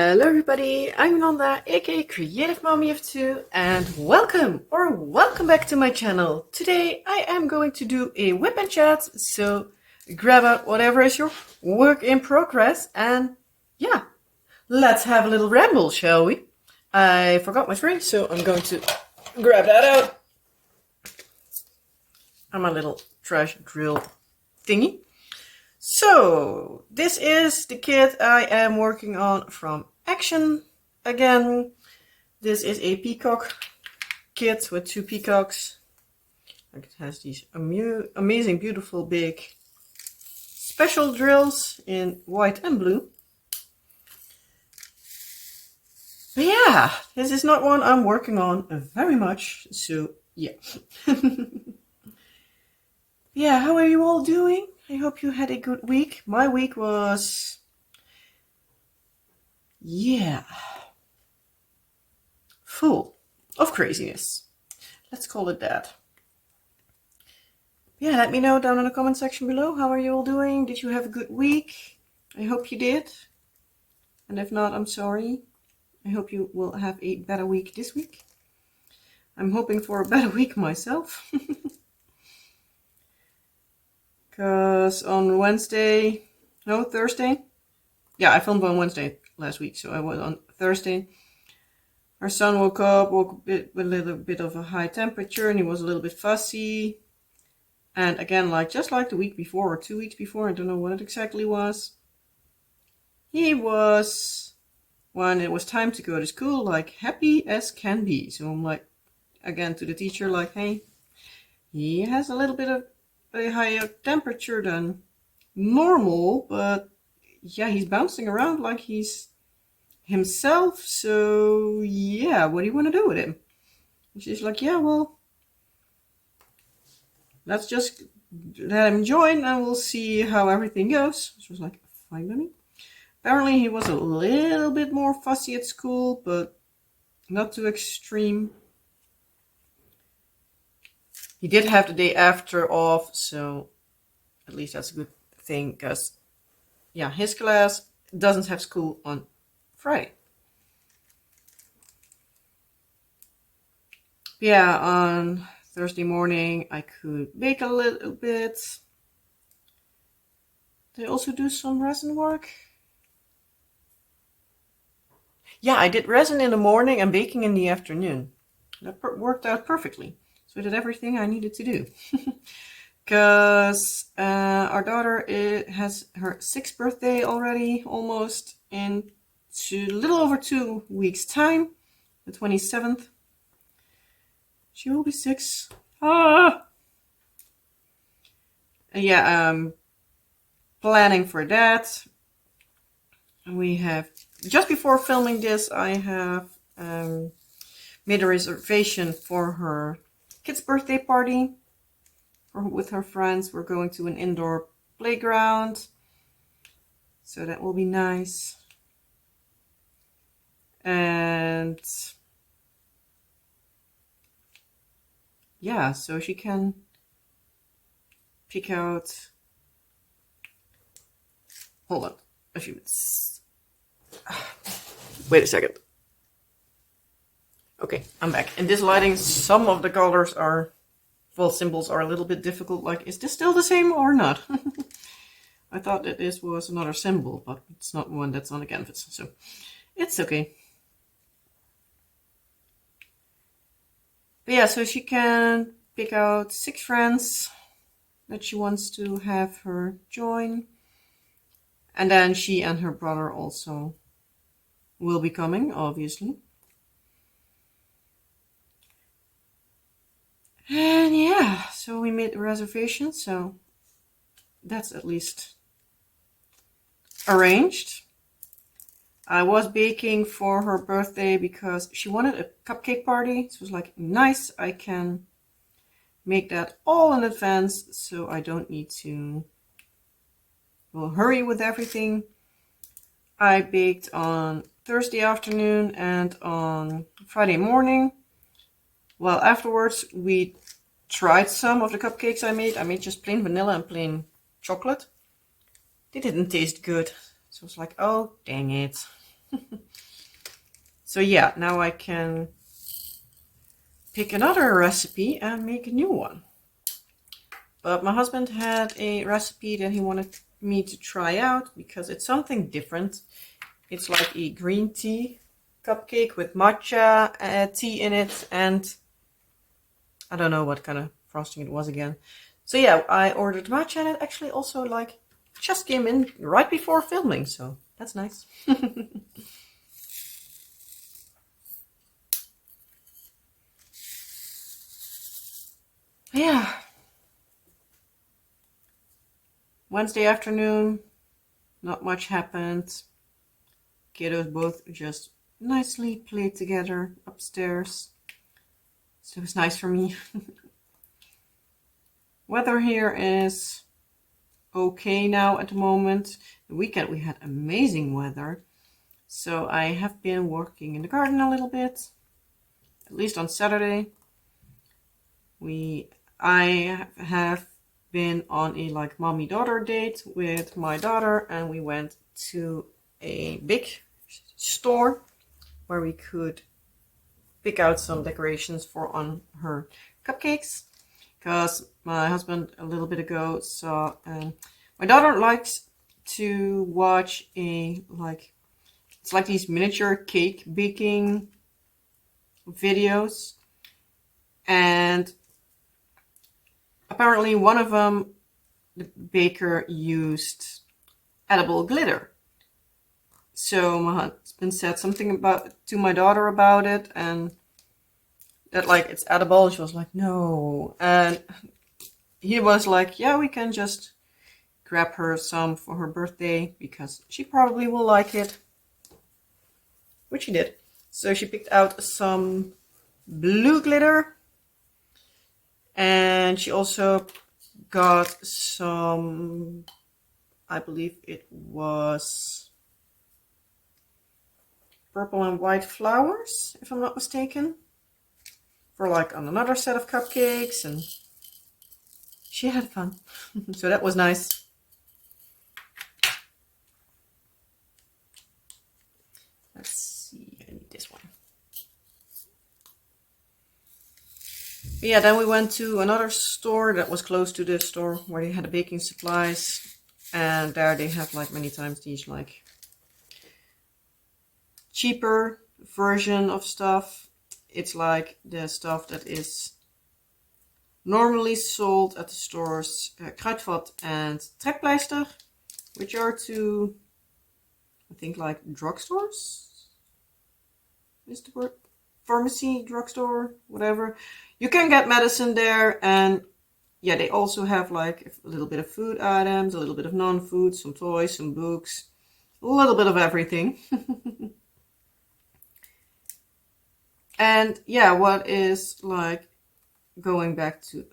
Hello everybody, I'm Nanda, aka Creative Mommy of Two, and welcome back to my channel. Today I am going to do a whip and chat, so grab out whatever is your work in progress and yeah, let's have a little ramble, shall we? I forgot my spring, so I'm going to grab that out. And my little trash drill thingy. So, this is the kit I am working on from Action again. This is a peacock kit with 2 peacocks. It has these amazing, beautiful, big special drills in white and blue. But yeah, this is not one I'm working on very much, so yeah. Yeah, how are you all doing? I hope you had a good week. My week was, yeah, full of craziness. Let's call it that. Yeah, let me know down in the comment section below. How are you all doing? Did you have a good week? I hope you did. And if not, I'm sorry. I hope you will have a better week this week. I'm hoping for a better week myself. Because on Thursday. Yeah, I filmed on Wednesday last week, so I was on Thursday. Our son woke up, with a little bit of a high temperature, and he was a little bit fussy. And again, just like the week before or 2 weeks before, I don't know what it exactly was. He was, when it was time to go to school, like happy as can be. So I'm like, again to the teacher, like, hey, he has a little bit of a higher temperature than normal, but yeah, he's bouncing around like he's himself, so yeah, what do you want to do with him? And she's like, yeah, well, let's just let him join and we'll see how everything goes. She was like, fine by me. Apparently he was a little bit more fussy at school, but not too extreme. He did have the day after off, so at least that's a good thing, because yeah, his class doesn't have school on Friday. Yeah, on Thursday morning I could bake a little bit. Did I also do some resin work? Yeah, I did resin in the morning and baking in the afternoon. That worked out perfectly. So I did everything I needed to do. Because our daughter has her 6th birthday already, almost, in a little over 2 weeks' time, the 27th. She will be 6. Ah! Yeah, planning for that. We have, just before filming this, I have made a reservation for her kid's birthday party. With her friends, we're going to an indoor playground, so that will be nice. And yeah, so she can pick out, hold on a few minutes, wait a second. Okay, I'm back. In this lighting, some of the colors are, well, symbols are a little bit difficult, like, is this still the same or not? I thought that this was another symbol, but it's not one that's on the canvas, so it's okay. But yeah, so she can pick out 6 friends that she wants to have her join. And then she and her brother also will be coming, obviously. And yeah, so we made the reservation, so that's at least arranged. I was baking for her birthday because she wanted a cupcake party. So it was like, nice, I can make that all in advance, so I don't need to, well, hurry with everything. I baked on Thursday afternoon and on Friday morning. Well, afterwards we tried some of the cupcakes I made. I made just plain vanilla and plain chocolate. They didn't taste good. So I was like, oh, dang it. So yeah, now I can pick another recipe and make a new one. But my husband had a recipe that he wanted me to try out because it's something different. It's like a green tea cupcake with matcha tea in it, and I don't know what kind of frosting it was again. So yeah, I ordered matcha, and it actually also like just came in right before filming, so that's nice. Yeah. Wednesday afternoon, not much happened. Kiddos both just nicely played together upstairs. So it was nice for me. Weather here is okay now at the moment. The weekend we had amazing weather. So I have been working in the garden a little bit. At least on Saturday. I have been on a like mommy-daughter date with my daughter, and we went to a big store where we could pick out some decorations for on her cupcakes, because my husband a little bit ago saw my daughter likes to watch it's like these miniature cake baking videos, and apparently one of them, the baker used edible glitter. So my husband said something to my daughter about it, and that like it's edible. And she was like, no. And he was like, yeah, we can just grab her some for her birthday because she probably will like it. Which she did. So she picked out some blue glitter. And she also got some, I believe it was purple and white flowers, if I'm not mistaken, for like on another set of cupcakes, and she had fun. So that was nice. Let's see, I need this one. But yeah, then we went to another store that was close to this store where they had the baking supplies, and there they have like many times these like cheaper version of stuff. It's like the stuff that is normally sold at the stores, Kruidvat and Trekpleister, which are two, I think, like drugstores. Is the word? Pharmacy, drugstore, whatever. You can get medicine there, and yeah, they also have like a little bit of food items, a little bit of non-food, some toys, some books, a little bit of everything. And yeah, what is like going back to,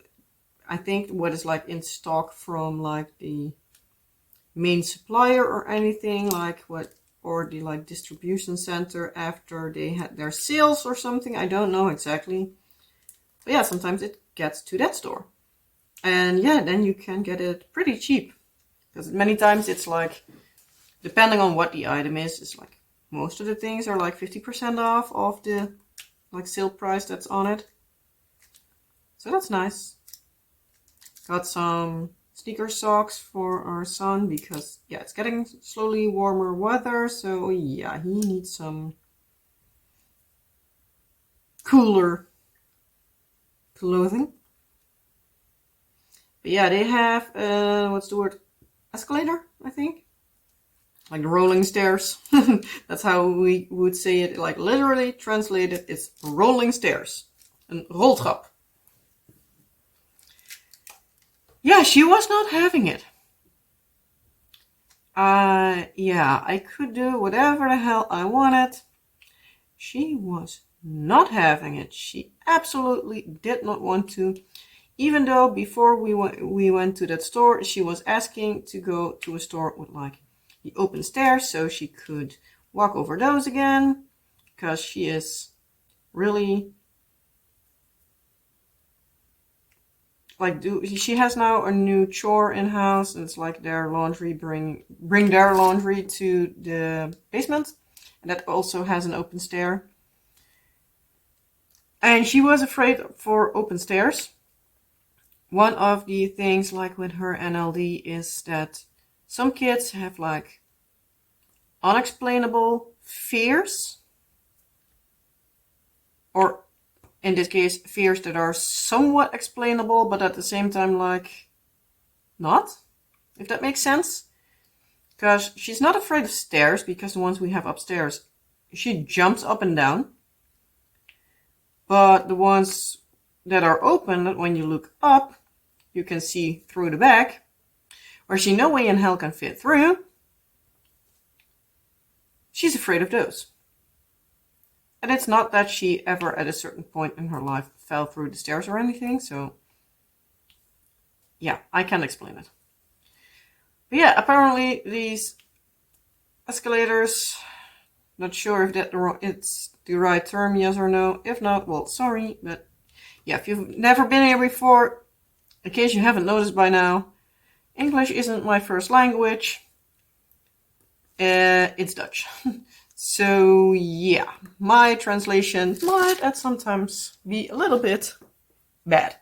I think what is like in stock from like the main supplier or anything, like what, or the like distribution center after they had their sales or something. I don't know exactly. But yeah, sometimes it gets to that store. And yeah, then you can get it pretty cheap. Because many times it's like, depending on what the item is, it's like most of the things are like 50% off of the like sale price that's on it. So that's nice. Got some sneaker socks for our son because yeah, it's getting slowly warmer weather. So yeah, he needs some cooler clothing. But yeah, they have, what's the word? Escalator, I think. Like the rolling stairs. That's how we would say it. Like literally translated, it's rolling stairs. Een roltrap. Yeah, she was not having it. Yeah, I could do whatever the hell I wanted. She was not having it. She absolutely did not want to. Even though before we went to that store, she was asking to go to a store with like the open stairs so she could walk over those again. Because she is really like, she has now a new chore in house, and it's like their laundry, bring their laundry to the basement, that also has an open stair. And she was afraid for open stairs. One of the things, like with her NLD, is that some kids have like unexplainable fears, or in this case, fears that are somewhat explainable, but at the same time, like, not, if that makes sense. Because she's not afraid of stairs, because the ones we have upstairs, she jumps up and down. But the ones that are open, that when you look up, you can see through the back, where she no way in hell can fit through, she's afraid of those. And it's not that she ever at a certain point in her life fell through the stairs or anything, so yeah, I can explain it. But yeah, apparently these escalators, not sure if it's the right term, yes or no. If not, well, sorry. But yeah, if you've never been here before, in case you haven't noticed by now, English isn't my first language. It's Dutch. So yeah, my translation might at sometimes be a little bit bad.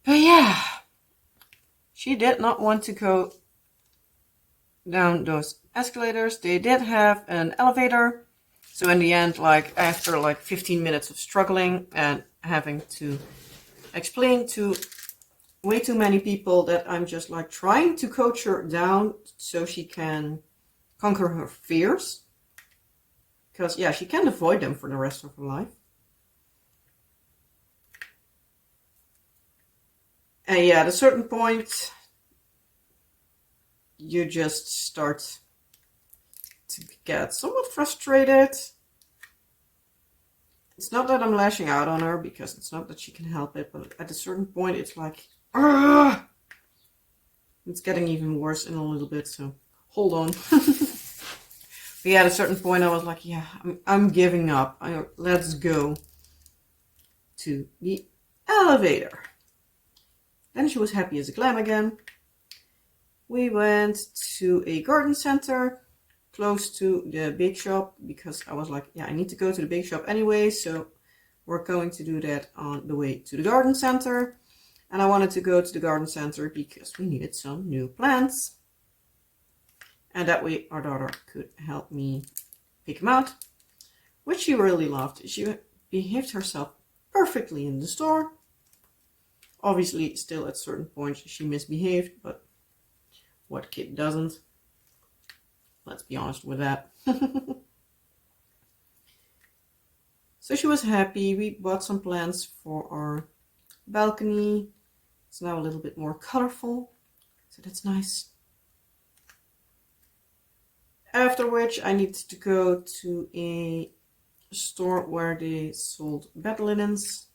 But yeah, she did not want to go down those escalators. They did have an elevator. So in the end, like after like 15 minutes of struggling and having to explain to way too many people that I'm just like trying to coach her down so she can conquer her fears. Because yeah, she can't avoid them for the rest of her life. And yeah, at a certain point, you just start to get somewhat frustrated. It's not that I'm lashing out on her, because it's not that she can help it, but at a certain point it's like, ah! It's getting even worse in a little bit, so hold on. But yeah, at a certain point I was like, yeah, I'm giving up. Let's go to the elevator. Then she was happy as a clam again. We went to a garden center close to the big shop, because I was like, yeah, I need to go to the big shop anyway, so we're going to do that on the way to the garden center. And I wanted to go to the garden center because we needed some new plants. And that way our daughter could help me pick them out, which she really loved. She behaved herself perfectly in the store. Obviously, still at certain points she misbehaved, but what kid doesn't? Let's be honest with that. So she was happy. We bought some plants for our balcony. It's now a little bit more colorful, so that's nice. After which I needed to go to a store where they sold bed linens.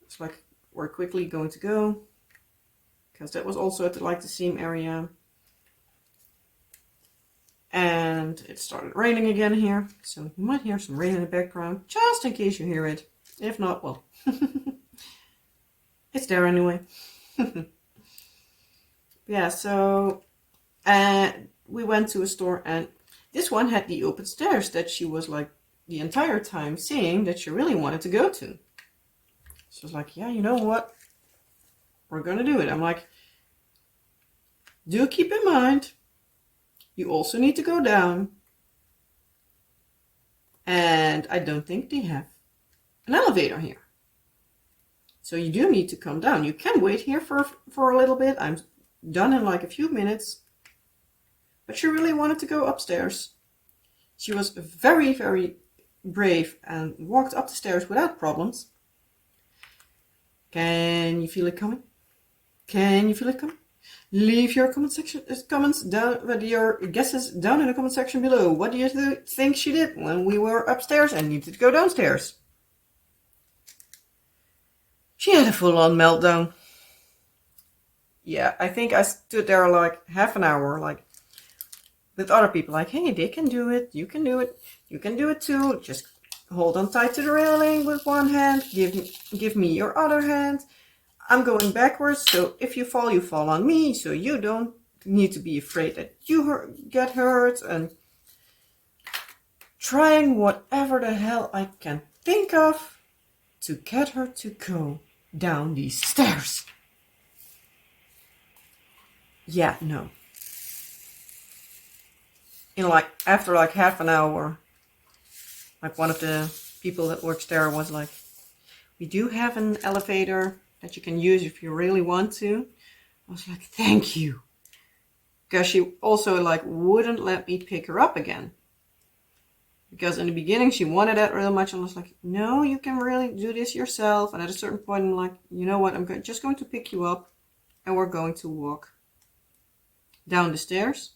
It's like we're quickly going to go, because that was also at the same area. And it started raining again here, so you might hear some rain in the background, just in case you hear it. If not, well, it's there anyway. Yeah, so we went to a store, and this one had the open stairs that she was like the entire time saying that she really wanted to go to. So I was like, yeah, you know what? We're gonna do it. I'm like, do keep in mind, you also need to go down. And I don't think they have an elevator here. So you do need to come down. You can wait here for a little bit. I'm done in like a few minutes. But she really wanted to go upstairs. She was very, very brave and walked up the stairs without problems. Can you feel it coming? Can you feel it coming? Leave your comments down with your guesses down in the comment section below. What do you think she did when we were upstairs and needed to go downstairs? She had a full-on meltdown. Yeah, I think I stood there like half an hour, like with other people, like, hey, they can do it, you can do it, you can do it too. Just hold on tight to the railing with one hand, give me your other hand. I'm going backwards, so if you fall on me, so you don't need to be afraid that you get hurt, and trying whatever the hell I can think of to get her to go down these stairs. Yeah, no. After half an hour, one of the people that works there was like, we do have an elevator that you can use if you really want to. I was like, thank you. Because she also wouldn't let me pick her up again. Because in the beginning she wanted that real much, and I was like, no, you can really do this yourself. And at a certain point I'm like, you know what, I'm just going to pick you up and we're going to walk down the stairs.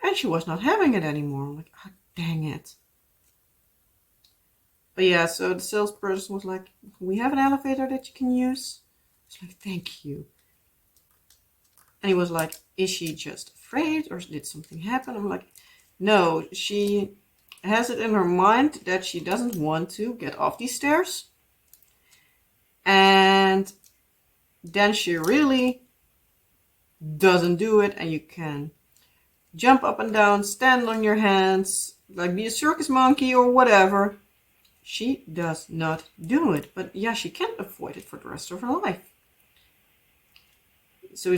And she was not having it anymore. I'm like, oh, dang it. But yeah, so the salesperson was like, we have an elevator that you can use. I was like, thank you. And he was like, is she just afraid or did something happen? I'm like, no, she has it in her mind that she doesn't want to get off these stairs. And then she really doesn't do it, and you can jump up and down, stand on your hands, be a circus monkey or whatever. She does not do it. But yeah, she can't avoid it for the rest of her life. So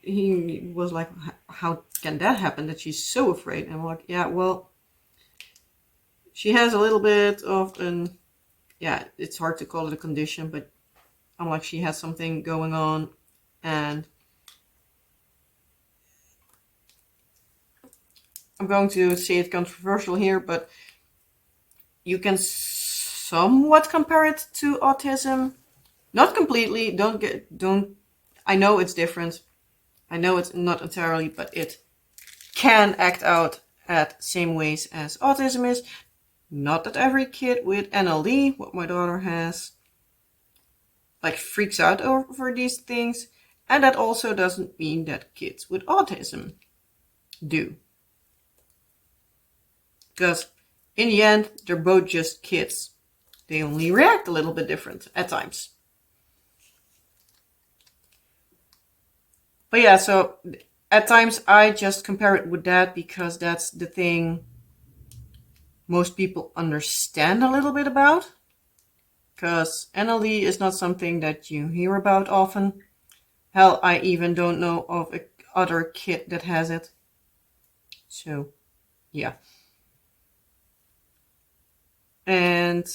he was like, how can that happen that she's so afraid? And I'm like, yeah, well, she has a little bit of it's hard to call it a condition, but I'm like, she has something going on, and I'm going to say it controversial here, but you can somewhat compare it to autism. Not completely, I know it's different. I know it's not entirely, but it can act out at same ways as autism is. Not that every kid with NLD, what my daughter has, freaks out over these things. And that also doesn't mean that kids with autism do. Because in the end, they're both just kids. They only react a little bit different at times. But yeah, so at times I just compare it with that because that's the thing most people understand a little bit about. Because NLD is not something that you hear about often. Hell, I even don't know of a other kid that has it. So, yeah. And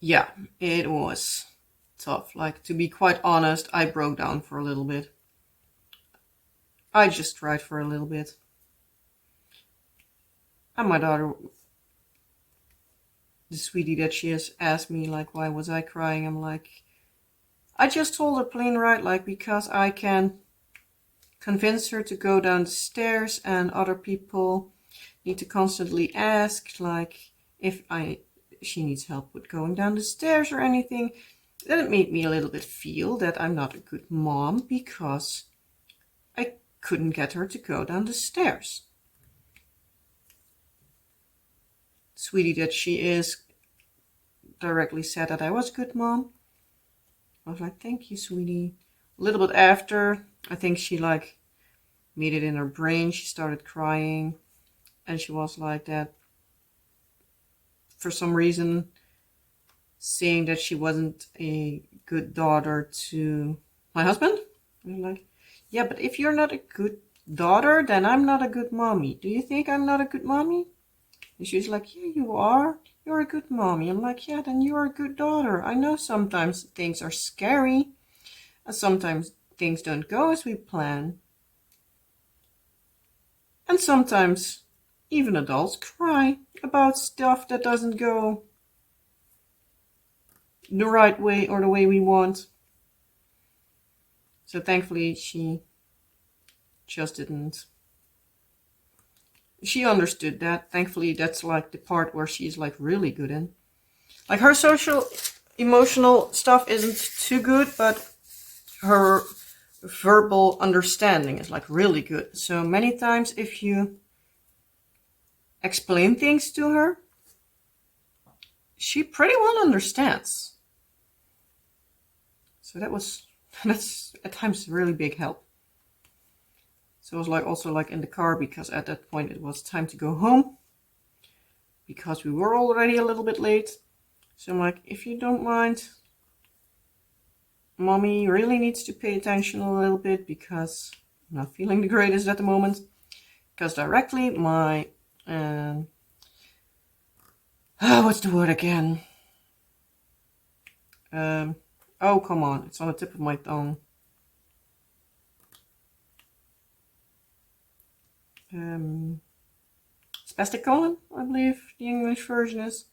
yeah, it was tough. To be quite honest, I broke down for a little bit. I just cried for a little bit. And my daughter, the sweetie that she is, asked me, why was I crying? I'm like, I just told her plain right, because I can convince her to go down the stairs, and other people need to constantly ask, if she needs help with going down the stairs or anything. Then it made me a little bit feel that I'm not a good mom because I couldn't get her to go down the stairs. Sweetie that she is directly said that I was a good mom. I was like, thank you, sweetie. A little bit after, I think she made it in her brain. She started crying, and she was like that for some reason, saying that she wasn't a good daughter to my husband. I'm like, yeah, but if you're not a good daughter, then I'm not a good mommy. Do you think I'm not a good mommy? And she's like, yeah, you are. You're a good mommy. I'm like, yeah, then you're a good daughter. I know sometimes things are scary, and sometimes things don't go as we plan. And sometimes even adults cry about stuff that doesn't go the right way or the way we want. So thankfully she just didn't. She understood that. Thankfully that's the part where she's really good in. Her social emotional stuff isn't too good, but her verbal understanding is really good. So many times if you explain things to her, she pretty well understands. So that's at times really big help. So it was like also like in the car, because at that point it was time to go home because we were already a little bit late. So I'm like, if you don't mind, mommy really needs to pay attention a little bit because I'm not feeling the greatest at the moment. Because directly my, what's the word again? Oh, come on, it's on the tip of my tongue. Spastic colon, I believe the English version is.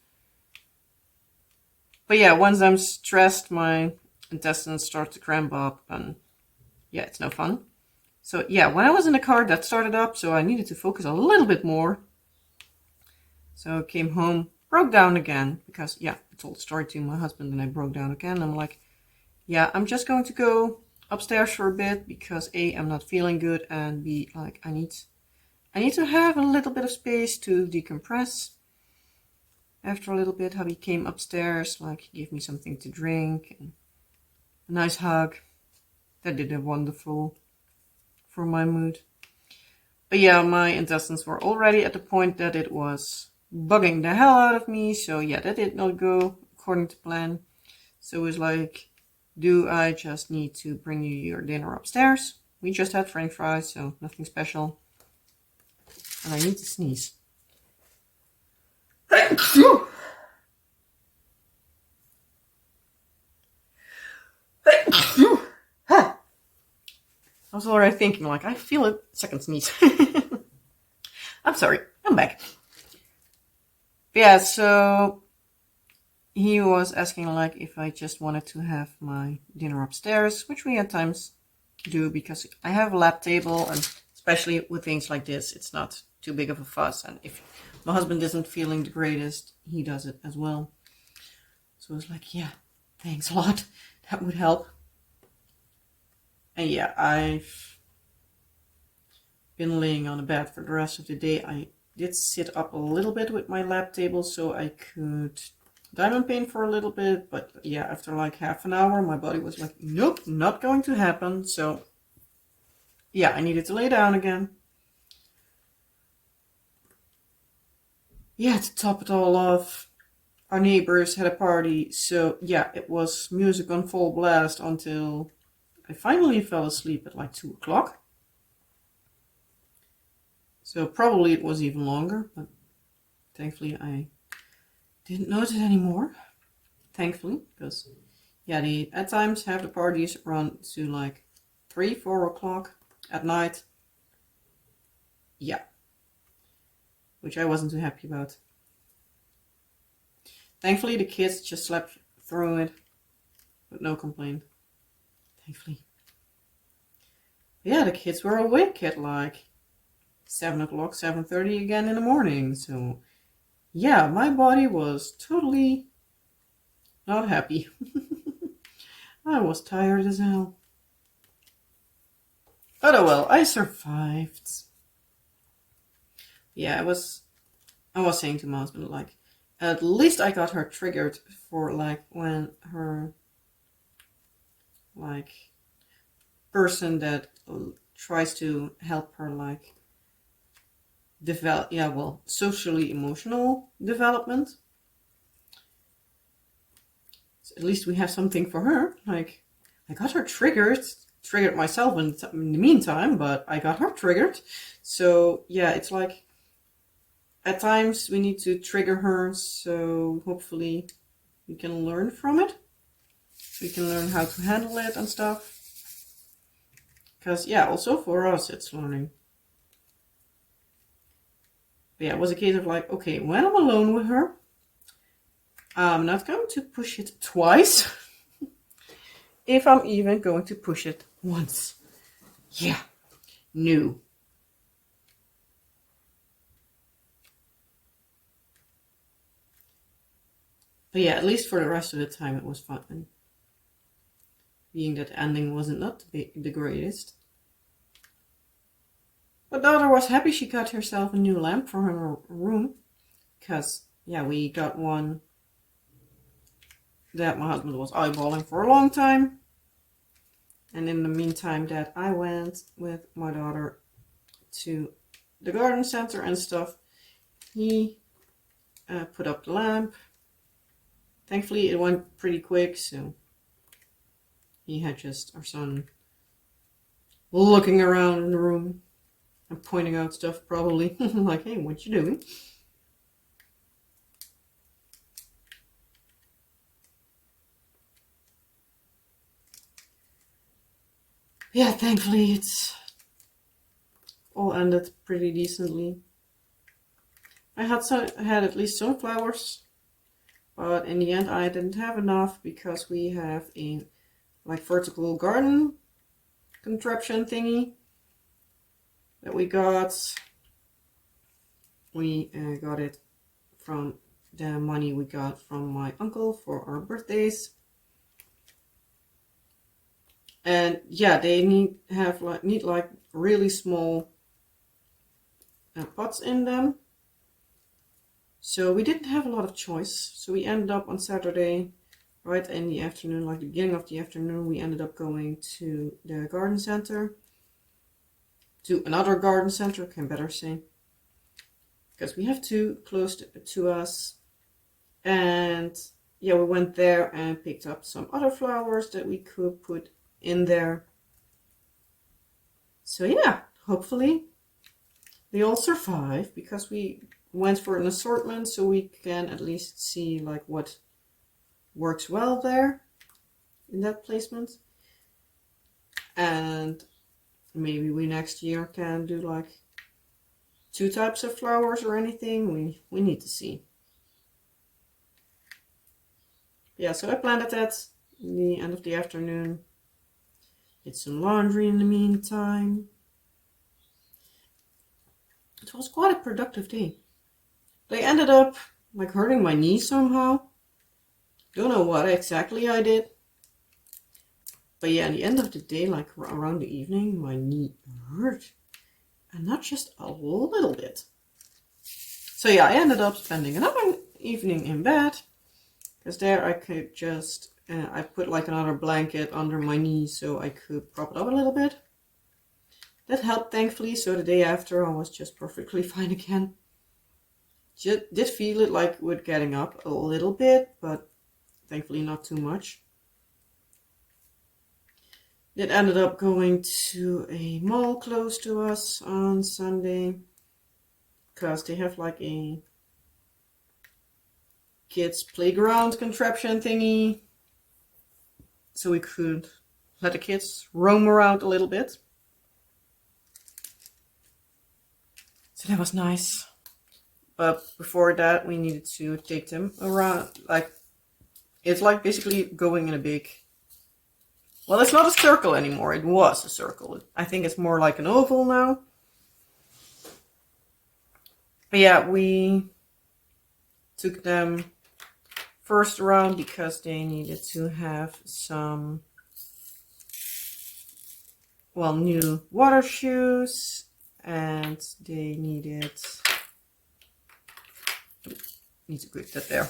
But yeah, once I'm stressed, my intestines start to cramp up, and yeah, it's no fun. So yeah, when I was in the car, that started up, so I needed to focus a little bit more. So I came home, broke down again, because yeah, I told the story to my husband and I broke down again. I'm like, yeah, I'm just going to go upstairs for a bit because A, I'm not feeling good, and B, like I need to have a little bit of space to decompress. After a little bit, hubby came upstairs, like he gave me something to drink and a nice hug. That did a wonderful for my mood. But yeah, my intestines were already at the point that it was bugging the hell out of me. So yeah, that did not go according to plan. So it was like, do I just need to bring you your dinner upstairs? We just had French fries, so nothing special. And I need to sneeze. I was already thinking, like, I feel a second sneeze. I'm sorry, I'm back. But yeah, so he was asking, like, if I just wanted to have my dinner upstairs, which we at times do because I have a lap table, and especially with things like this, it's not too big of a fuss. And if my husband isn't feeling the greatest, he does it as well. So I was like, yeah, thanks a lot. That would help. And yeah, I've been laying on the bed for the rest of the day. I did sit up a little bit with my lap table so I could diamond paint for a little bit. But yeah, after like half an hour, my body was like, nope, not going to happen. So yeah, I needed to lay down again. Yeah, to top it all off, our neighbors had a party. So yeah, it was music on full blast until I finally fell asleep at like 2 o'clock. So probably it was even longer, but thankfully I didn't notice it anymore. Thankfully, because yeah, they at times have the parties run to like 3, 4 o'clock at night. Yeah. Which I wasn't too happy about. Thankfully the kids just slept through it, but no complaint. Thankfully. Yeah, the kids were awake at like 7 o'clock, 7:30 again in the morning. So yeah, my body was totally not happy. I was tired as hell. But oh well, I survived. Yeah, I was saying to my husband, like, at least I got her triggered for like when her like person that tries to help her like develop, yeah, well, socially emotional development. So at least we have something for her. Like, I got her triggered myself in the meantime, but I got her triggered. So yeah, it's like at times we need to trigger her, so hopefully we can learn from it. We can learn how to handle it and stuff. Because yeah, also for us it's learning. But yeah, it was a case of like, okay, when I'm alone with her, I'm not going to push it twice. If I'm even going to push it once. Yeah, no. But yeah, at least for the rest of the time it was fun. Being that the ending wasn't not the greatest. But daughter was happy she got herself a new lamp for her room. Because, yeah, we got one that my husband was eyeballing for a long time. And in the meantime that I went with my daughter to the garden center and stuff, he put up the lamp. Thankfully it went pretty quick, so he had just our son looking around in the room and pointing out stuff probably. Like, hey, what you doing? Yeah, thankfully it's all ended pretty decently. I had at least some flowers, but in the end I didn't have enough because we have a like vertical garden contraption thingy that we got. We got it from the money we got from my uncle for our birthdays. And yeah, they need like really small pots in them. So we didn't have a lot of choice. So we ended up on Saturday, right in the afternoon, like the beginning of the afternoon, we ended up going to the garden center. To another garden center, can better say. Because we have two close to us. And yeah, we went there and picked up some other flowers that we could put in there. So yeah, hopefully they all survive, because we went for an assortment so we can at least see like what works well there in that placement. And maybe we next year can do like 2 types of flowers or anything. We need to see. Yeah, so I planted that in the end of the afternoon. Did some laundry in the meantime. It was quite a productive day. They ended up like hurting my knee somehow. Don't know what exactly I did. But yeah, at the end of the day, like around the evening, my knee hurt. And not just a little bit. So yeah, I ended up spending another evening in bed. Because there I could just, I put like another blanket under my knee so I could prop it up a little bit. That helped thankfully, so the day after I was just perfectly fine again. Just did feel it like with getting up a little bit, but thankfully not too much. It ended up going to a mall close to us on Sunday, because they have like a kids playground contraption thingy, so we could let the kids roam around a little bit. So that was nice. But before that we needed to take them around, like it's like basically going in a big, well, it's not a circle anymore. It was a circle. I think it's more like an oval now. But yeah, we took them first around because they needed to have some, well, new water shoes, and they needed, need to grip that there,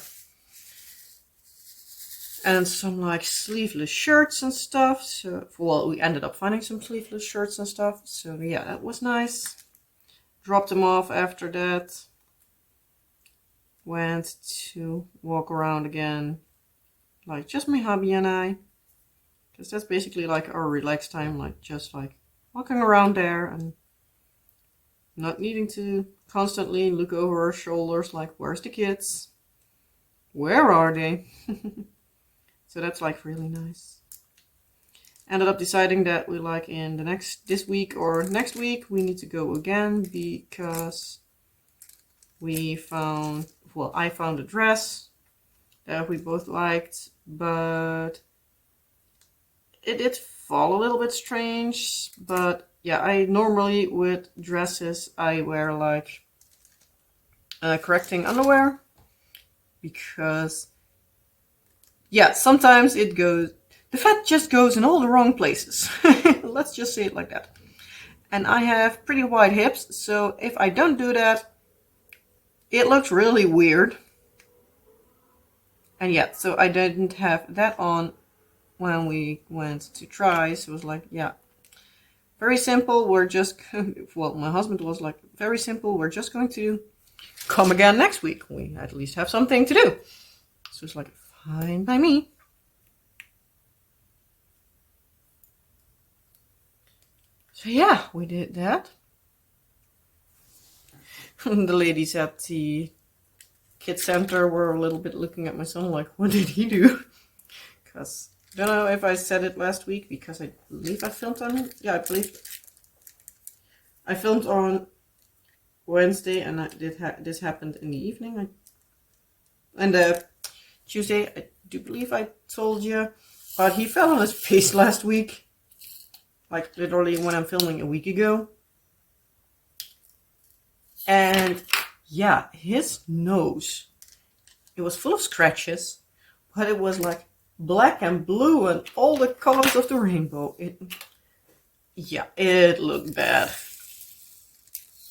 and some like sleeveless shirts and stuff. So, well, we ended up finding some sleeveless shirts and stuff. So yeah, that was nice. Dropped them off after that. Went to walk around again, like just my hubby and I, because that's basically like our relaxed time, like just like walking around there and not needing to constantly look over our shoulders like, where's the kids? Where are they? So that's like really nice. Ended up deciding that we like in this week or next week we need to go again, because we found, well, I found a dress that we both liked, but it did fall a little bit strange. But yeah, I normally with dresses I wear like correcting underwear, because yeah, sometimes it goes, the fat just goes in all the wrong places. Let's just say it like that. And I have pretty wide hips, so if I don't do that, it looks really weird. And yeah, so I didn't have that on when we went to try. So it was like, yeah, very simple. We're just, well, my husband was like, very simple. We're just going to come again next week. We at least have something to do. So it's like, fine by me. So yeah, we did that. The ladies at the kids center were a little bit looking at my son like, what did he do? Because I don't know if I said it last week, because I believe I filmed on, yeah, I believe I filmed on Wednesday, and this happened in the evening. And Tuesday, I do believe I told you, but he fell on his face last week, like literally when I'm filming a week ago. And yeah, his nose, it was full of scratches, but it was like black and blue and all the colors of the rainbow. It looked bad.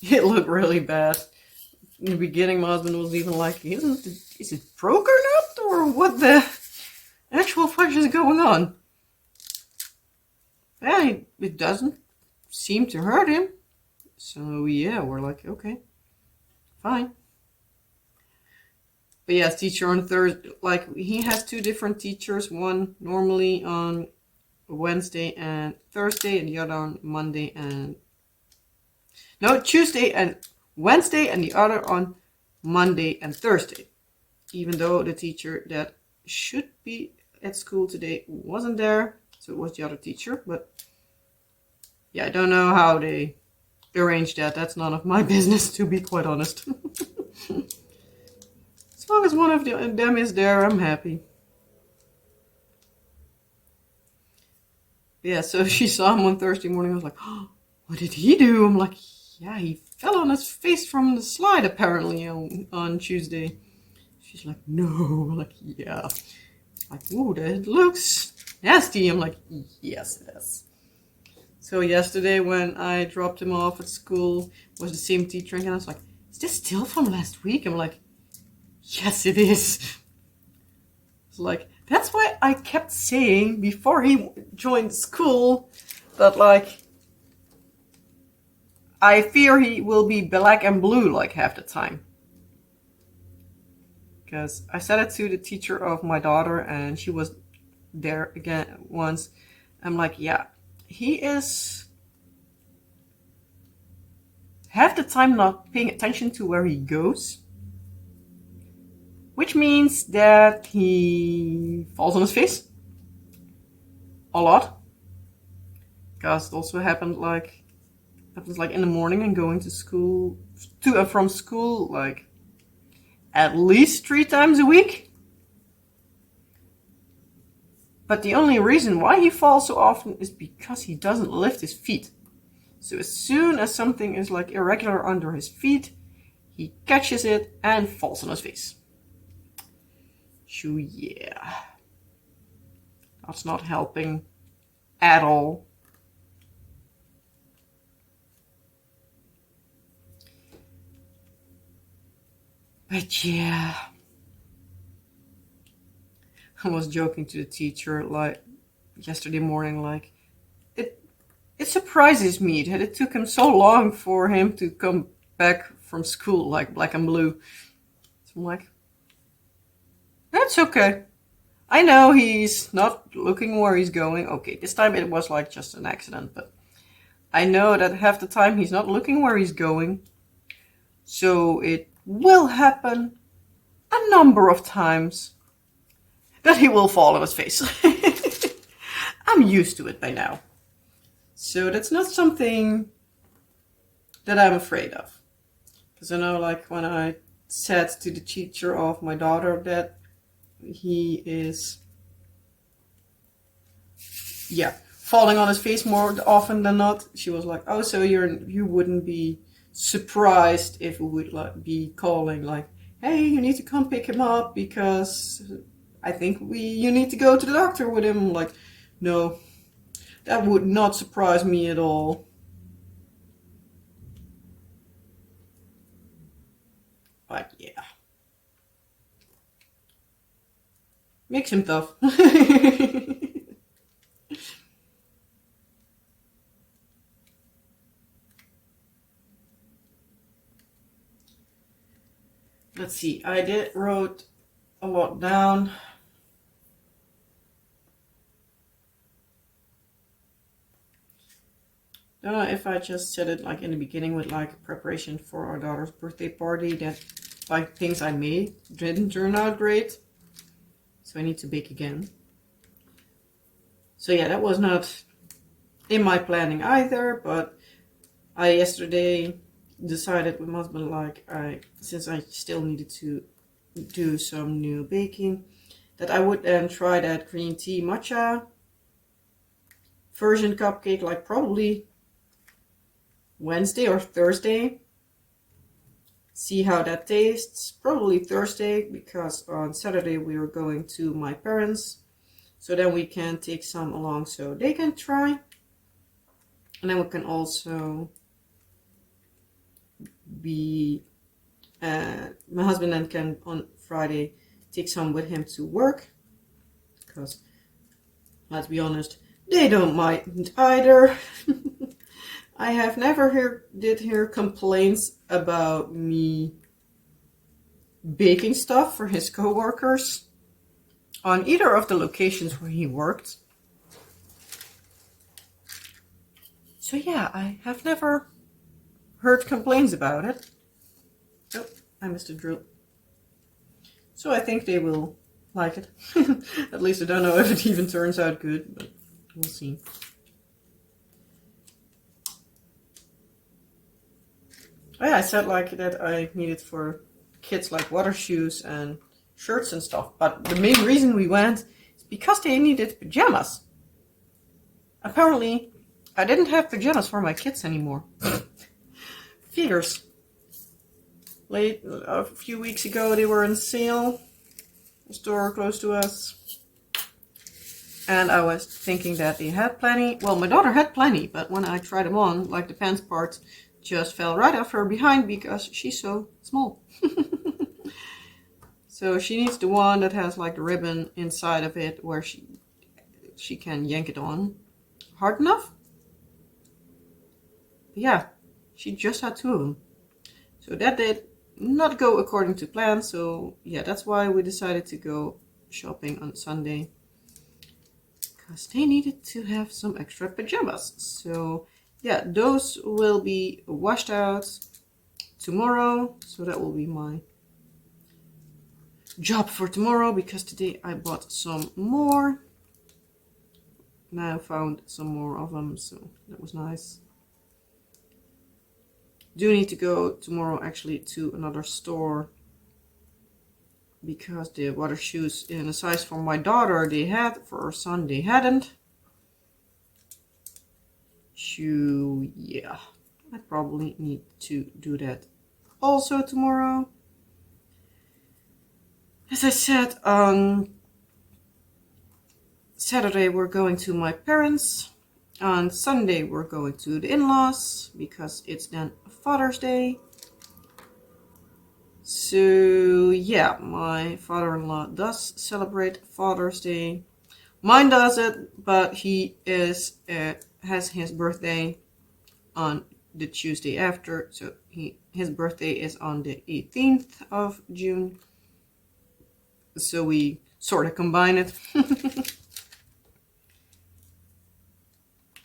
It looked really bad. In the beginning, my husband was even like, is it broke or not? Or what the actual fuck is going on? Yeah, it doesn't seem to hurt him. So yeah, we're like, okay, fine. But yeah, teacher on Thursday, like he has two different teachers. One normally on Wednesday and Thursday, and the other on Tuesday and Wednesday, and the other on Monday and Thursday. Even though the teacher that should be at school today wasn't there, so it was the other teacher. But yeah, I don't know how they arranged that. That's none of my business, to be quite honest. As long as one of them is there, I'm happy. Yeah, so she saw him on Thursday morning. I was like, oh, what did he do? I'm like, yeah, he fell on his face from the slide apparently on Tuesday. She's like, no. I'm like, yeah. Like, ooh, that looks nasty. I'm like, yes, it is. So yesterday when I dropped him off at school, was the same teacher again. I was like, is this still from last week? I'm like, yes, it is. It's like, that's why I kept saying before he joined school that, like, I fear he will be black and blue like half the time. Because I said it to the teacher of my daughter, and she was there again once. I'm like, yeah, he is half the time not paying attention to where he goes. Which means that he falls on his face a lot. Because it also happens like in the morning and going to school, to and from school, like at least 3 times a week. But the only reason why he falls so often is because he doesn't lift his feet. So as soon as something is like irregular under his feet, he catches it and falls on his face. So yeah, that's not helping at all. But yeah, I was joking to the teacher like yesterday morning, like it surprises me that it took him so long for him to come back from school like black and blue. So I'm like, that's okay. I know he's not looking where he's going. Okay, this time it was like just an accident, but I know that half the time he's not looking where he's going. So it will happen a number of times that he will fall on his face. I'm used to it by now. So that's not something that I'm afraid of. Because I know, like, when I said to the teacher of my daughter that he is, falling on his face more often than not, she was like, oh, so you wouldn't be surprised if we would like be calling like, hey, you need to come pick him up because I think you need to go to the doctor with him. I'm like, no, that would not surprise me at all. But yeah, makes him tough. Let's see, I wrote a lot down. Don't know if I just said it like in the beginning with like preparation for our daughter's birthday party, that like things I made didn't turn out great. So I need to bake again. So yeah, that was not in my planning either, but I yesterday decided with my husband, like, since I still needed to do some new baking, that I would then try that green tea matcha version cupcake, like probably Wednesday or Thursday. See how that tastes. Probably Thursday, because on Saturday we are going to my parents, so then we can take some along so they can try, and then we can also be my husband then can on Friday take some with him to work, because let's be honest, they don't mind either. I have never hear complaints about me baking stuff for his co-workers on either of the locations where he worked. So yeah, I have never heard complaints about it. Oh, I missed a drill. So I think they will like it. At least I don't know if it even turns out good, but we'll see. Oh yeah, I said like that I needed for kids like water shoes and shirts and stuff, but the main reason we went is because they needed pajamas. Apparently, I didn't have pajamas for my kids anymore. Figures. Late a few weeks ago, they were on sale. A store close to us. And I was thinking that they had plenty. Well, my daughter had plenty, but when I tried them on, like the pants part just fell right off her behind because she's so small. So she needs the one that has like the ribbon inside of it where she can yank it on hard enough. But yeah, she just had two of them. So that did not go according to plan. So yeah, that's why we decided to go shopping on Sunday, because they needed to have some extra pajamas. So yeah, those will be washed out tomorrow. So that will be my job for tomorrow, because today I bought some more. Now found some more of them, so that was nice. Do need to go tomorrow actually to another store, because the water shoes in a size for my daughter they had, for our son they hadn't. So yeah, I probably need to do that also tomorrow. As I said, on Saturday we're going to my parents. On Sunday we're going to the in-laws, because it's then Father's Day. So yeah, my father-in-law does celebrate Father's Day. Mine does it, but he has his birthday on the Tuesday after, so his birthday is on the 18th of June. So we sort of combine it.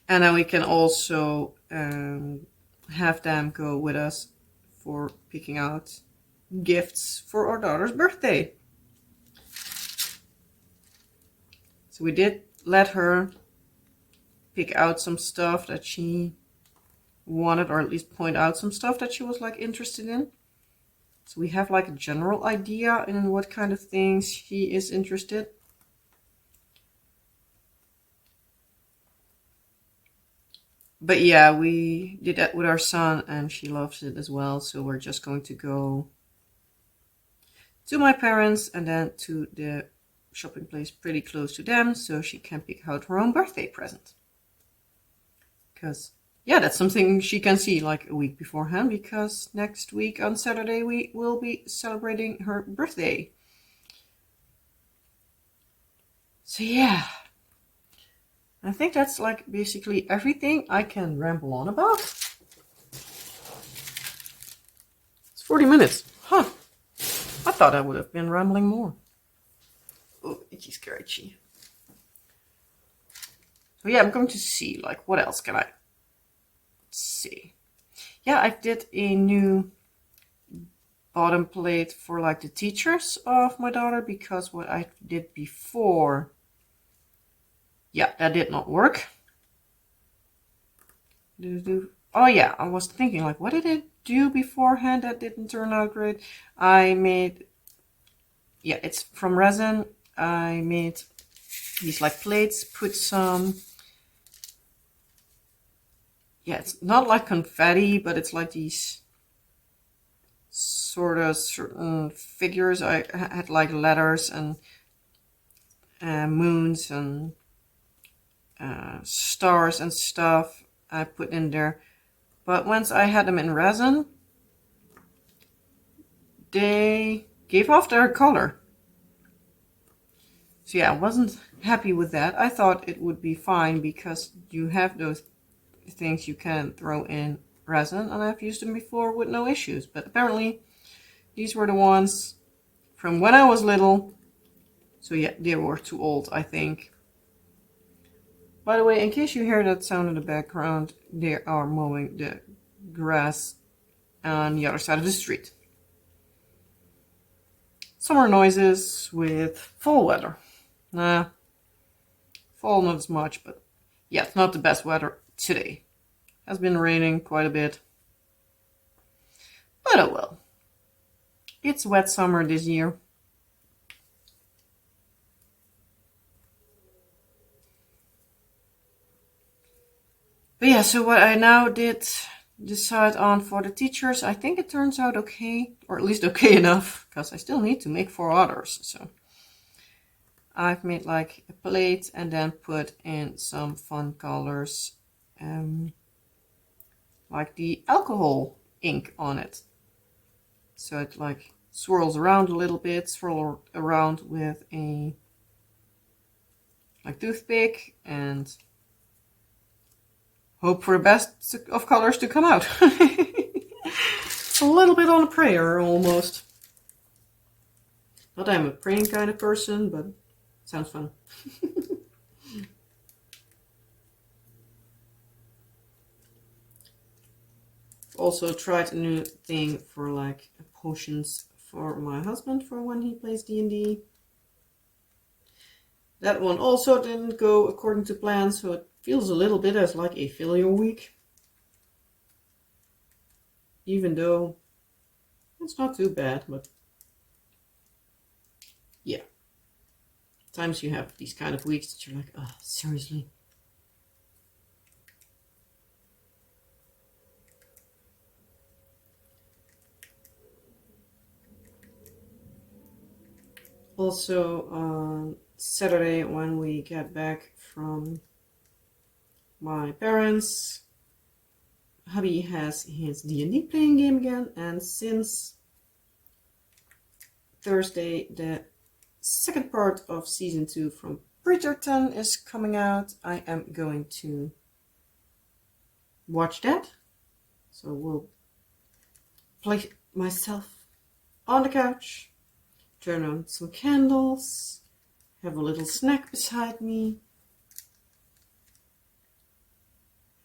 And then we can also have them go with us for picking out gifts for our daughter's birthday. So we did let her pick out some stuff that she wanted, or at least point out some stuff that she was like interested in. So we have like a general idea in what kind of things she is interested. But yeah, we did that with our son and she loves it as well. So we're just going to go to my parents and then to the shopping place pretty close to them, so she can pick out her own birthday present. Because yeah, that's something she can see like a week beforehand, because next week on Saturday we will be celebrating her birthday. So yeah, I think that's like basically everything I can ramble on about. It's 40 minutes. Huh. thought I would have been rambling more. Oh, itchy scratchy. So yeah, I'm going to see, like, what else can I see? Yeah, I did a new bottom plate for like the teachers of my daughter, because what I did before, yeah, that did not work. Oh yeah, I was thinking, like, what did it do beforehand that didn't turn out great? I made, yeah, it's from resin. I made these like plates, put some, yeah, it's not like confetti, but it's like these sort of certain figures. I had like letters and moons and stars and stuff I put in there. But once I had them in resin, they gave off their color. So yeah, I wasn't happy with that. I thought it would be fine because you have those things you can throw in resin, and I've used them before with no issues. But apparently these were the ones from when I was little. So yeah, they were too old, I think. By the way, in case you hear that sound in the background, they are mowing the grass on the other side of the street. Summer noises with fall weather. Nah, fall not as much, but yeah, it's not the best weather today. Has been raining quite a bit. But oh well. It's wet summer this year. But yeah, so what I now did decide on for the teachers, I think it turns out okay, or at least okay enough, because I still need to make 4 others. So I've made like a plate and then put in some fun colors, like the alcohol ink on it. So it like swirls around a little bit, swirl around with a like toothpick, and hope for the best of colors to come out. A little bit on a prayer, almost. Not that I'm a praying kind of person, but sounds fun. Also tried a new thing for like potions for my husband for when he plays D&D. That one also didn't go according to plan, so it feels a little bit as like a failure week. Even though it's not too bad, but yeah. Times you have these kind of weeks that you're like, oh, seriously? Also on Saturday when we get back from my parents, hubby has his D&D playing game again, and since Thursday the second part of season 2 from Bridgerton is coming out, I am going to watch that. So we'll play myself on the couch, turn on some candles, have a little snack beside me.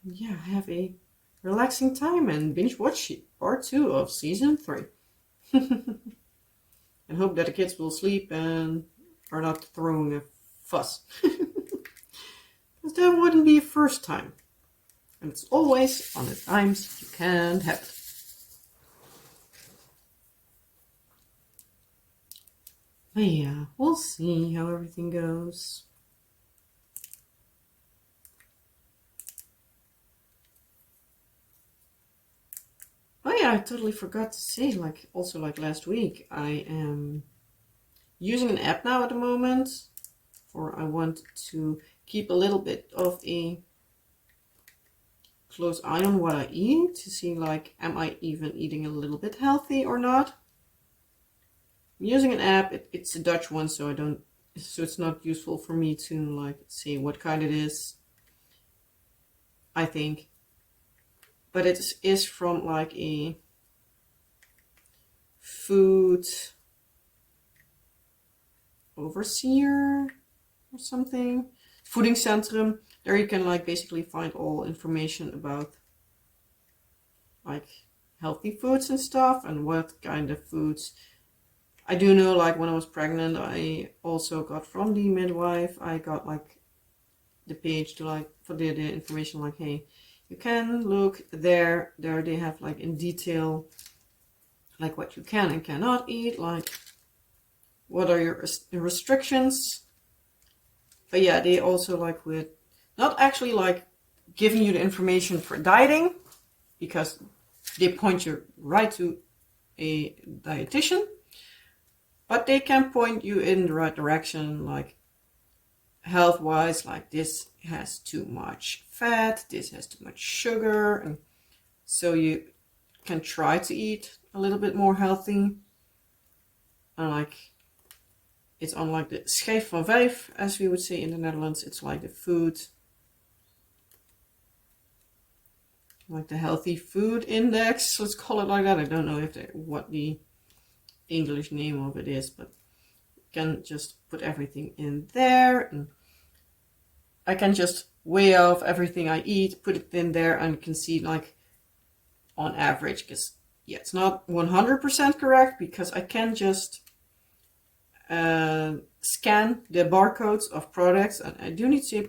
And yeah, have a relaxing time and binge watch part 2 of season 3. And hope that the kids will sleep and are not throwing a fuss. Because that wouldn't be a first time. And it's always on the times you can't have it. But yeah, we'll see how everything goes. Oh yeah, I totally forgot to say, like, also like last week, I am using an app now at the moment, for I want to keep a little bit of a close eye on what I eat, to see like, am I even eating a little bit healthy or not. I'm using an app, it's a Dutch one, so it's not useful for me to like say what kind it is, I think. But it is from like a food overseer or something. Voedingscentrum. There you can like basically find all information about like healthy foods and stuff and what kind of foods. I do know like when I was pregnant, I also got from the midwife, I got like the page to like for the information like, hey, you can look there they have like in detail like what you can and cannot eat, like what are your restrictions. But yeah, they also like with not actually like giving you the information for dieting, because they point you right to a dietitian, but they can point you in the right direction, like health wise, like this has too much fat, this has too much sugar, and so you can try to eat a little bit more healthy. And like it's on like the schijf van vijf, as we would say in the Netherlands. It's like the food, like the healthy food index, let's call it like that. I don't know if what the English name of it is, but you can just put everything in there, and I can just weigh off everything I eat, put it in there, and you can see like on average, because yeah, it's not 100% correct, because I can just scan the barcodes of products, and I do need to say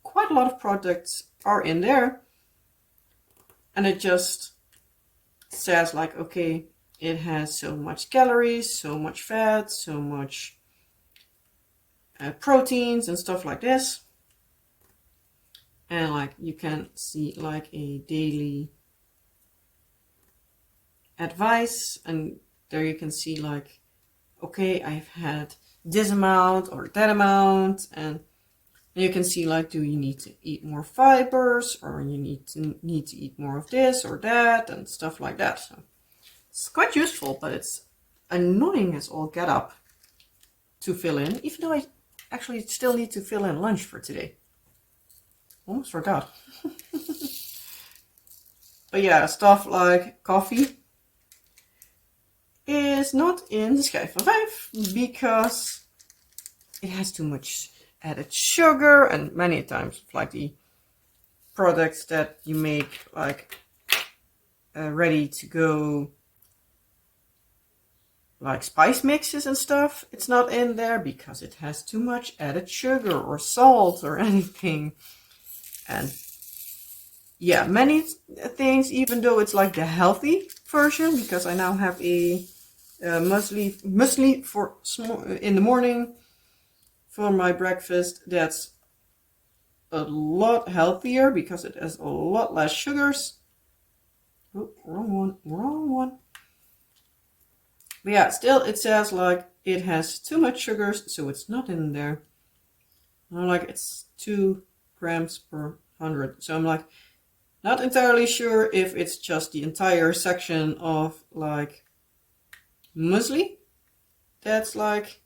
quite a lot of products are in there, and it just says like, okay, it has so much calories, so much fat, so much proteins and stuff like this. And like you can see like a daily advice, and there you can see like, okay, I've had this amount or that amount, and you can see like, do you need to eat more fibers, or you need to eat more of this or that and stuff like that. So it's quite useful, but it's annoying as all get up to fill in, even though I actually still need to fill in lunch for today. Almost forgot. But yeah, stuff like coffee is not in the schijf van vijf because it has too much added sugar, and many times like the products that you make like ready to go, like spice mixes and stuff, it's not in there because it has too much added sugar or salt or anything. And yeah, many things, even though it's like the healthy version, because I now have a muesli for in the morning for my breakfast, that's a lot healthier because it has a lot less sugars. Oh, wrong one. But yeah, still it says like it has too much sugars, so it's not in there. And I'm like, it's 2 grams per 100. So I'm like, not entirely sure if it's just the entire section of like muesli that's like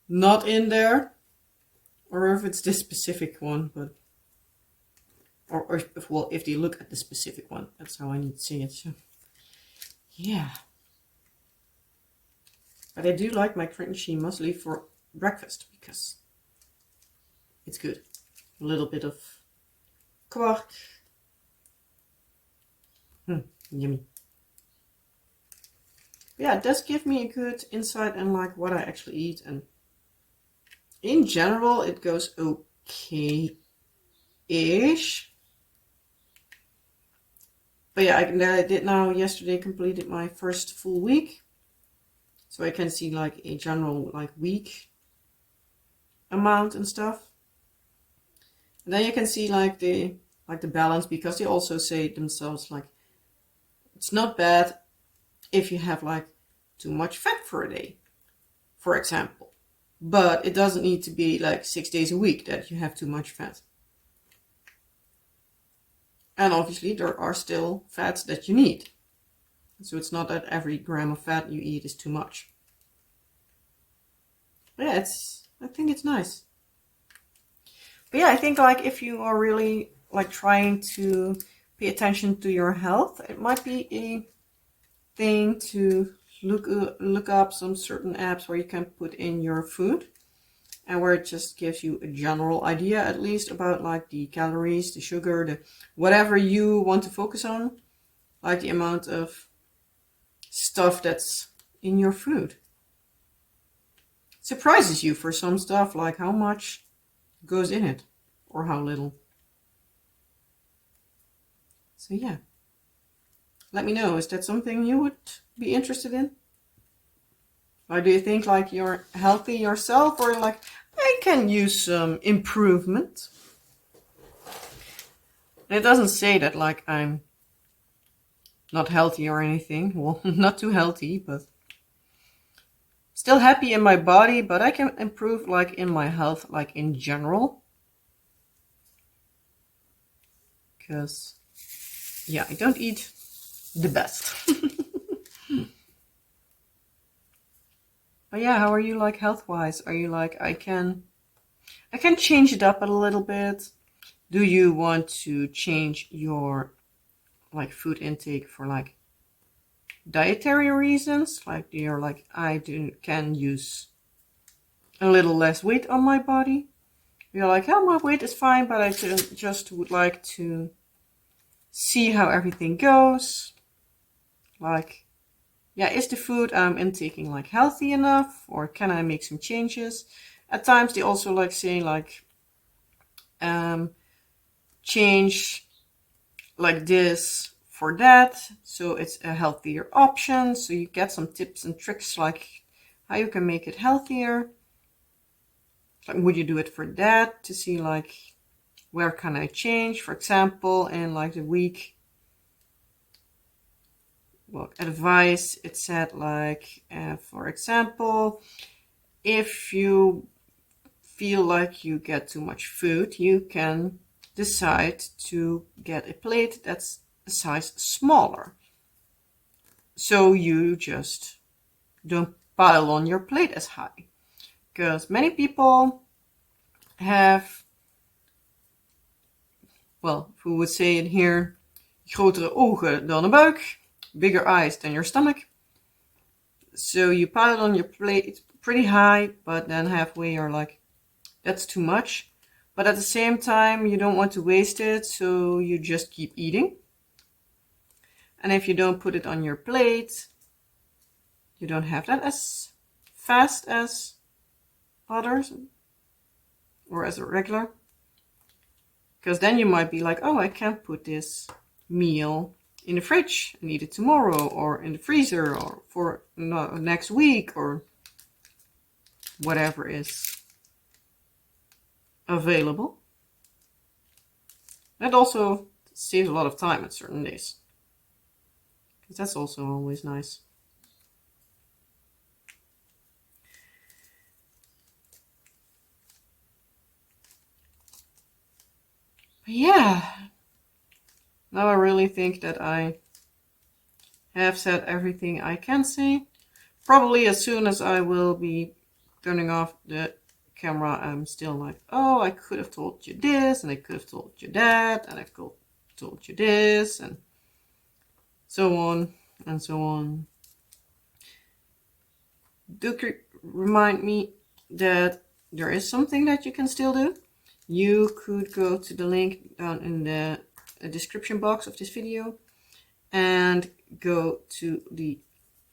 not in there, or if it's this specific one, but or well, if they look at the specific one, that's how I need to say it. So yeah, but I do like my crunchy muesli for breakfast because it's good. A little bit of quark. Yummy. Yeah, it does give me a good insight in like what I actually eat, and in general it goes okay-ish. But yeah, I did now yesterday completed my first full week, so I can see like a general like week amount and stuff. And then you can see like the balance, because they also say themselves like it's not bad if you have like too much fat for a day, for example, but it doesn't need to be like 6 days a week that you have too much fat. And obviously there are still fats that you need, so it's not that every gram of fat you eat is too much. But yeah, I think it's nice. But yeah, I think like if you are really like trying to pay attention to your health, it might be a thing to look up some certain apps where you can put in your food, and where it just gives you a general idea, at least, about like the calories, the sugar, the whatever you want to focus on, like the amount of stuff that's in your food. It surprises you for some stuff, like how much goes in it or how little. So yeah, let me know, is that something you would be interested in? Or do you think like you're healthy yourself, or like I can use some improvement? And it doesn't say that like I'm not healthy or anything. Well, not too healthy, but still happy in my body, but I can improve like in my health, like in general. Because yeah, I don't eat the best. But yeah, how are you like health-wise? Are you like, I can change it up a little bit? Do you want to change your like food intake for like dietary reasons? Like you're like, can use a little less weight on my body. You're like, oh, my weight is fine, but I just would like to see how everything goes. Like, yeah, is the food I'm intaking like healthy enough, or can I make some changes? At times they also like say like, change like this for that, so it's a healthier option. So you get some tips and tricks like how you can make it healthier. Like, would you do it for that, to see like where can I change? For example, in like the week, well, advice, it said like, for example, if you feel like you get too much food, you can decide to get a plate that's a size smaller. So you just don't pile on your plate as high. Because many people have, well, who would say it here, grotere ogen dan een buik, bigger eyes than your stomach. So you pile it on your plate pretty high, but then halfway you're like, that's too much. But at the same time, you don't want to waste it, so you just keep eating. And if you don't put it on your plate, you don't have that as fast as others, or as a regular. Because then you might be like, oh, I can't put this meal in the fridge and eat it tomorrow, or in the freezer, or for next week, or whatever is available. That also saves a lot of time at certain days, because that's also always nice. But yeah, now I really think that I have said everything I can say. Probably as soon as I will be turning off the camera, I'm still like, oh, I could have told you this, and I could have told you that, and I could have told you this, and so on and so on. Do remind me that there is something that you can still do. You could go to the link down in the description box of this video and go to the,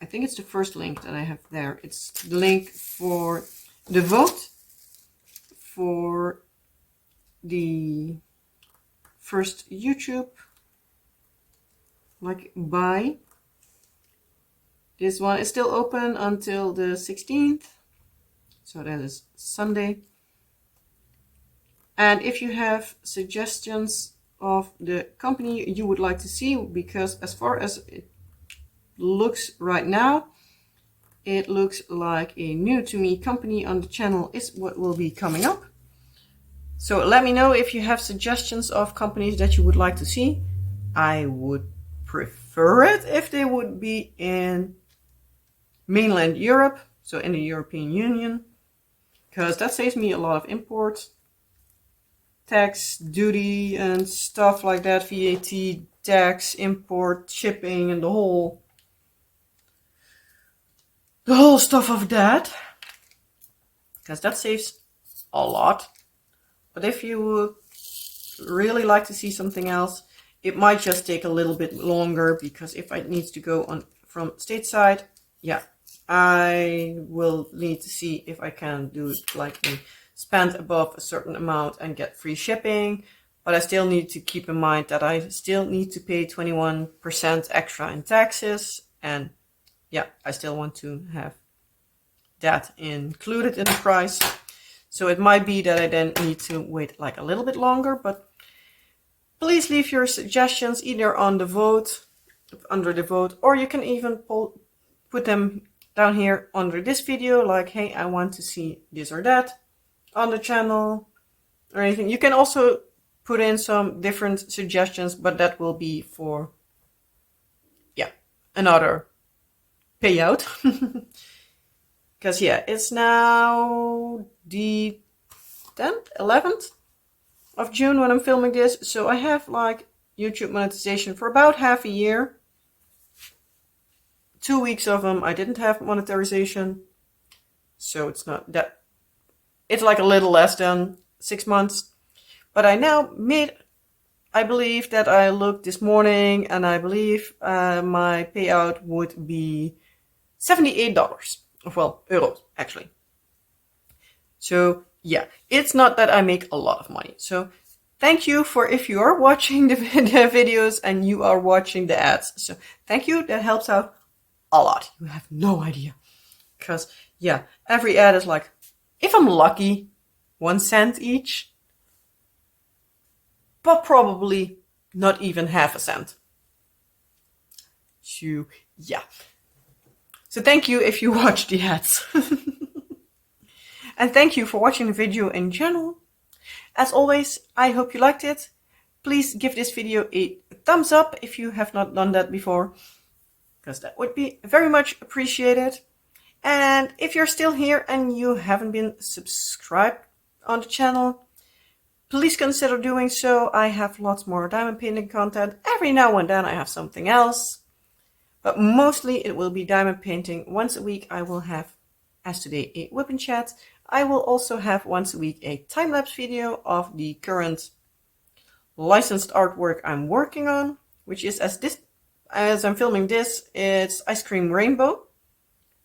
I think it's the first link that I have there. It's the link for the vote for the first YouTube like buy. This one is still open until the 16th, so that is Sunday. And if you have suggestions of the company you would like to see, because as far as it looks right now, it looks like a new to me company on the channel is what will be coming up. So let me know if you have suggestions of companies that you would like to see. I would prefer it if they would be in mainland Europe, so in the European Union, because that saves me a lot of import, tax, duty, and stuff like that, VAT, tax, import, shipping, and the whole the whole stuff of that, because that saves a lot. But if you would really like to see something else, it might just take a little bit longer, because if I need to go on from stateside, yeah, I will need to see if I can do it like spend above a certain amount and get free shipping. But I still need to keep in mind that I still need to pay 21% extra in taxes. And yeah, I still want to have that included in the price. So it might be that I then need to wait like a little bit longer, but please leave your suggestions either on the vote, under the vote, or you can even put them down here under this video, like, hey, I want to see this or that on the channel or anything. You can also put in some different suggestions, but that will be for, yeah, another payout. Because, yeah, it's now the 10th, 11th of June when I'm filming this. So I have like YouTube monetization for about half a year. 2 weeks of them I didn't have monetization. So it's not that, it's like a little less than 6 months. But I now I believe that I looked this morning, and I believe my payout would be $78. Well, euros, actually. So, yeah, it's not that I make a lot of money. So, thank you for if you are watching the videos and you are watching the ads. So, thank you. That helps out a lot. You have no idea. Because, yeah, every ad is like, if I'm lucky, 1 cent each. But probably not even half a cent. So, yeah. So thank you if you watch the ads. And thank you for watching the video in general. As always, I hope you liked it. Please give this video a thumbs up if you have not done that before, because that would be very much appreciated. And if you're still here and you haven't been subscribed on the channel, please consider doing so. I have lots more diamond painting content. Every now and then I have something else. But mostly it will be diamond painting. Once a week I will have, as today, a WIP and Chat. I will also have once a week a time-lapse video of the current licensed artwork I'm working on. Which is, as I'm filming this, it's Ice Cream Rainbow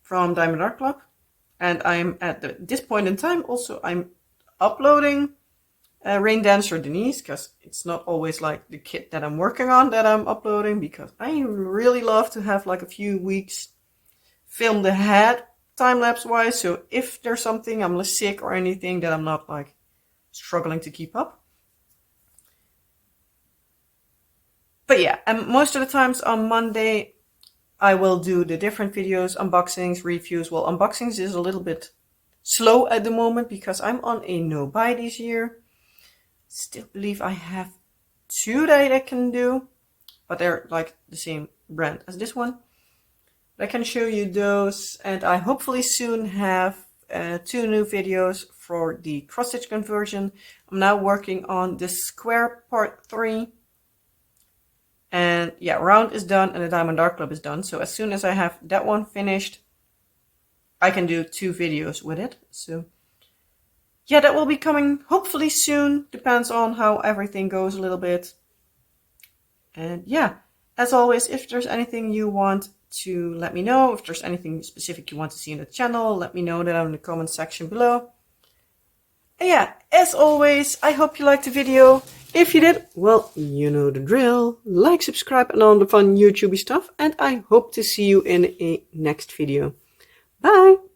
from Diamond Art Club. And I'm at this point in time also I'm uploading Rain Dancer Denise, because it's not always like the kit that I'm working on that I'm uploading, because I really love to have like a few weeks filmed ahead time-lapse wise. So if there's something, I'm sick or anything, that I'm not like struggling to keep up. But yeah, and most of the times on Monday I will do the different videos, unboxings, reviews. Well, unboxings is a little bit slow at the moment because I'm on a no-buy this year. Still believe I have 2 that I can do, but they're like the same brand as this one. I can show you those, and I hopefully soon have 2 new videos for the cross-stitch conversion. I'm now working on the square part 3. And yeah, round is done and the Diamond Art Club is done. So as soon as I have that one finished, I can do 2 videos with it. So yeah, that will be coming hopefully soon. Depends on how everything goes a little bit. And yeah, as always, if there's anything you want to let me know, if there's anything specific you want to see in the channel, let me know that in the comment section below. And yeah, as always, I hope you liked the video. If you did, well, you know the drill. Like, subscribe, and all the fun YouTubey stuff. And I hope to see you in a next video. Bye!